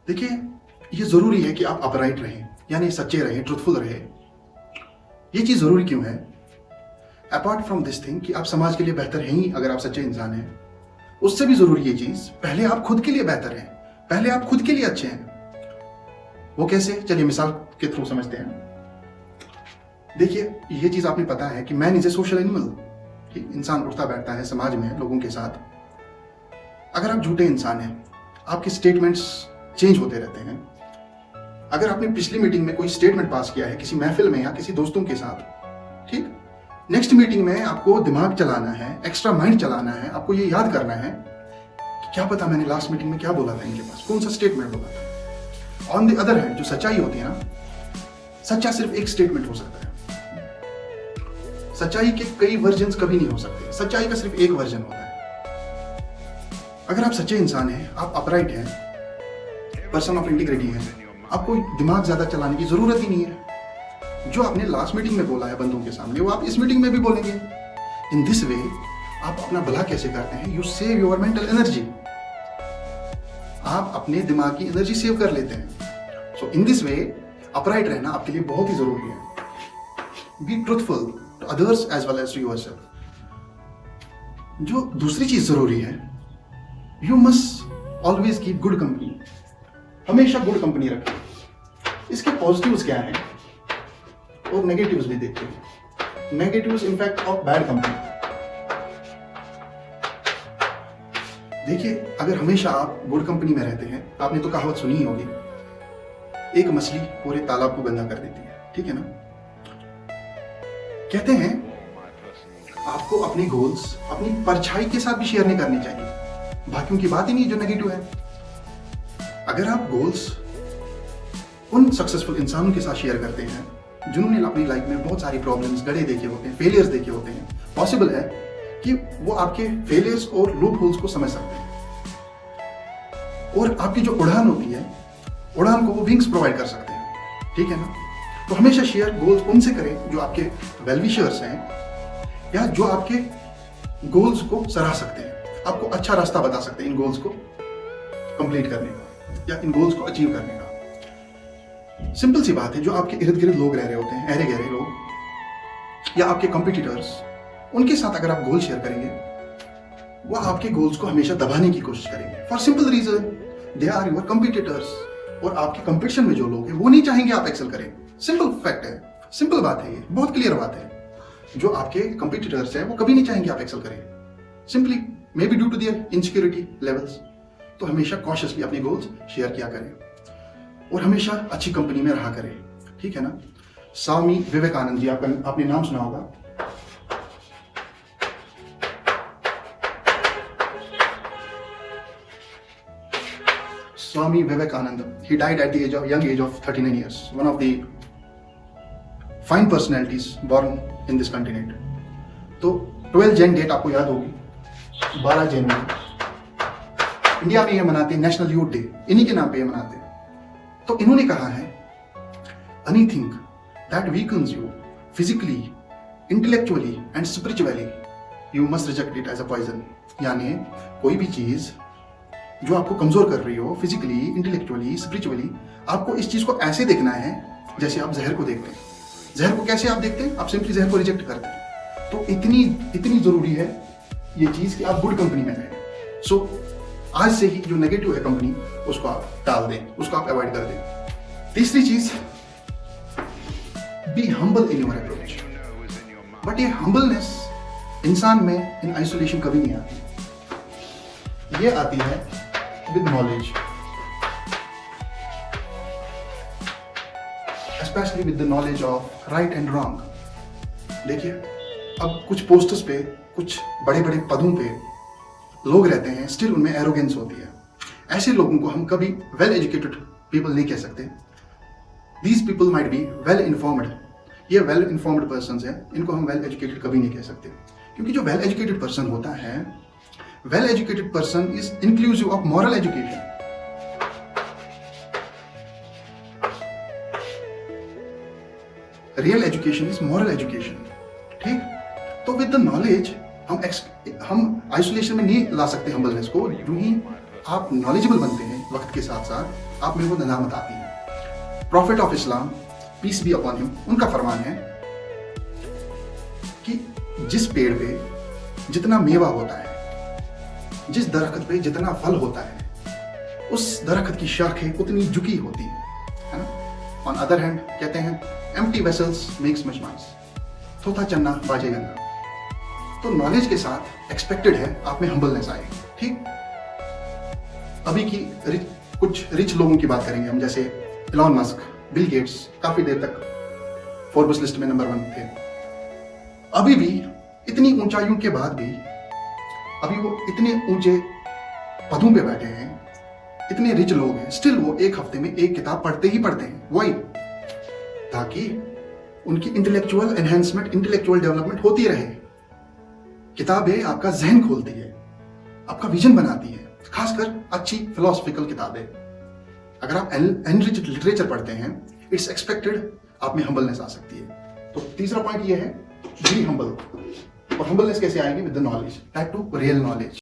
देखिए, ये ज़रूरी है कि आप अपराइट रहें, यानी सच्चे रहें, ट्रुथफुल रहें। ये चीज़ ज़रूरी क्यों है? अपार्ट फ्रॉम दिस थिंग कि आप समाज के लिए बेहतर हैं ही अगर आप सच्चे इंसान हैं, उससे भी ज़रूरी ये चीज़, पहले आप खुद के लिए बेहतर हैं, पहले आप खुद के लिए अच्छे हैं। वो कैसे? चलिए मिसाल के थ्रू समझते हैं। देखिए, ये चीज़ आपने पता है कि man is a social animal, कि इंसान उठता बैठता है समाज में लोगों के साथ। अगर आप झूठे इंसान हैं, आपके स्टेटमेंट्स चेंज होते रहते हैं। अगर आपने पिछली मीटिंग में कोई स्टेटमेंट पास किया है किसी महफिल में या किसी दोस्तों के साथ, ठीक, नेक्स्ट मीटिंग में आपको दिमाग चलाना है, एक्स्ट्रा माइंड चलाना है, आपको ये याद करना है कि क्या पता मैंने लास्ट मीटिंग में क्या बोला था, इनके पास कौन सा स्टेटमेंट बोला था। ऑन द अदर हैंड, जो सच्चाई होती है ना, सच्चा सिर्फ एक स्टेटमेंट हो सकता है। सच्चाई के कई वर्जन्स कभी नहीं हो सकते, सच्चाई का सिर्फ एक वर्जन होता है। अगर आप सच्चे इंसान हैं, आप अपराइट हैं, पर्सन ऑफ इंटीग्रिटी हैं, आपको दिमाग ज्यादा चलाने की जरूरत ही नहीं है। जो आपने लास्ट मीटिंग में बोला है बंदों के सामने, वो आप इस मीटिंग में भी बोलेंगे। इन दिस वे आप अपना भला कैसे करते हैं? You save your mental energy. आप अपने दिमाग की एनर्जी सेव कर लेते हैं। सो इन दिस वे अपराइट रहना आपके लिए बहुत ही जरूरी है। Be truthful to others as well as to yourself. जो दूसरी चीज जरूरी है, you must always keep good company. हमेशा गुड कंपनी रखें। इसके पॉजिटिव्स क्या हैं और नेगेटिव्स भी देखते हैं। Negatives in fact of bad company. देखिए, अगर हमेशा आप गुड कंपनी में रहते हैं, आपने तो कहावत सुनी ही होगी, एक मछली पूरे तालाब को गंदा कर देती है, ठीक है ना। कहते हैं आपको अपने गोल्स अपनी परछाई के साथ भी शेयर नहीं करनी चाहिए। बाकियों की बात ही नहीं जो नेगेटिव है। अगर आप गोल्स उन सक्सेसफुल इंसानों के साथ शेयर करते हैं जिन्होंने अपनी लाइफ में बहुत सारी प्रॉब्लम्स, गड़े देखे होते हैं, फेलियर्स देखे होते हैं, पॉसिबल है कि वो आपके फेलियर्स और लूप होल्स को समझ सकते हैं और आपकी जो उड़ान होती है, उड़ान को वो विंग्स प्रोवाइड कर सकते हैं, ठीक है ना। तो हमेशा शेयर गोल्स उनसे करें जो आपके वेलविशर्स हैं या जो आपके गोल्स को सराह सकते हैं, आपको अच्छा रास्ता बता सकते हैं इन गोल्स को कंप्लीट करने का या इन गोल्स को अचीव करने का। सिंपल सी बात है, जो आपके इर्द गिर्द लोग रह रहे होते हैं, अहरे गहरे लोग या आपके कंपटीटर्स, उनके साथ अगर आप गोल शेयर करेंगे, वह आपके गोल्स को हमेशा दबाने की कोशिश करेंगे। For simple reason, they are your competitors. और आपके कंपटीशन में जो लोग हैं वो नहीं चाहेंगे आप एक्सेल करें। सिंपल फैक्ट है, सिंपल बात है, ये बहुत क्लियर बात है। जो आपके कंपटीटर्स हैं वो कभी नहीं चाहेंगे आप एक्सेल करें, simply may be due to their insecurity levels. तो हमेशा कॉशियसली अपने गोल्स शेयर किया करें और हमेशा अच्छी कंपनी में रहा करें, ठीक है ना। स्वामी विवेकानंद जी, आपने नाम सुना होगा। Swami Vivekananda, he died at the young age of 39 years, one of the fine personalities born in this continent. तो 12 जैन डेट आपको याद होगी, 12 जनवरी इंडिया में ये मनाते हैं नेशनल यूथ डे, इन्हीं के नाम पे ये मनाते हैं। तो इन्होंने कहा है, anything that weakens you physically, intellectually and spiritually, you must reject it as a poison. यानी कोई भी चीज जो आपको कमजोर कर रही हो, फिजिकली, इंटेलेक्चुअली, स्पिरिचुअली, आपको इस चीज को ऐसे देखना है जैसे आप जहर को देखते हैं। जहर को कैसे आप देखते हैं? आप सिंपली जहर को रिजेक्ट करते हैं। तो इतनी जरूरी है ये चीज कि आप गुड कंपनी में रहें। सो आज से ही जो नेगेटिव है कंपनी, उसको आप टाल दें, उसको आप अवॉइड कर दें। तीसरी चीज, be humble in your approach. But ये हम्बलनेस इंसान में इन आइसोलेशन कभी नहीं आती, ये आती है with knowledge, especially with the knowledge of right and wrong. देखिए, अब कुछ पोस्टर्स पे, कुछ बड़े बड़े पदों पे लोग रहते हैं, स्टिल उनमें एरोगेंस होती है। ऐसे लोगों को हम कभी वेल एजुकेटेड पीपल नहीं कह सकते। These people might be well informed. ये वेल इन्फॉर्म्ड पर्सन हैं, इनको हम वेल एजुकेटेड कभी नहीं कह सकते, क्योंकि जो वेल एजुकेटेड पर्सन होता है, well educated person is inclusive of moral education. Real education is moral education. ठीक? तो with the knowledge हम आइसोलेशन में नहीं ला सकते हम्बलनेस को। यूं ही आप नॉलेजेबल बनते हैं वक्त के साथ साथ, आप मेरे को नदामत आती है। Prophet of Islam peace be upon him, उनका फरमान है कि जिस पेड़ पे जितना मेवा होता है, जिस दरख्त पे जितना फल होता है, उस दरख्त की शाखें उतनी झुकी होती है ना। ऑन अदर हैंड कहते हैं empty vessels makes much noise, थोथा चन्ना बाजे गन्ना। तो नॉलेज के साथ एक्सपेक्टेड है आप में हम्बलनेस आएगी। ठीक, अभी की कुछ रिच लोगों की बात करेंगे हम, जैसे इलॉन मस्क, बिल गेट्स, काफी देर तक फोर्ब्स लिस्ट में नंबर 1 थे। अभी भी इतनी ऊंचाइयों के बाद भी अभी वो इतने ऊंचे पदों पे बैठे हैं, इतने रिच लोग हैं, स्टिल वो एक हफ्ते में एक किताब पढ़ते ही पढ़ते हैं। वाई? ताकि उनकी इंटेलेक्चुअल एनहेंसमेंट, इंटेलेक्चुअल डेवलपमेंट होती रहे। किताबें आपका जहन खोलती है, आपका विजन बनाती है, खासकर अच्छी फिलोसफिकल किताबें। अगर आप एनरिच लिटरेचर पढ़ते हैं, इट्स एक्सपेक्टेड आप में हम्बलनेस आ सकती है। तो तीसरा पॉइंट ये है, बी हम्बल। और हम्बलनेस कैसे आएगी? With the knowledge, that too real knowledge.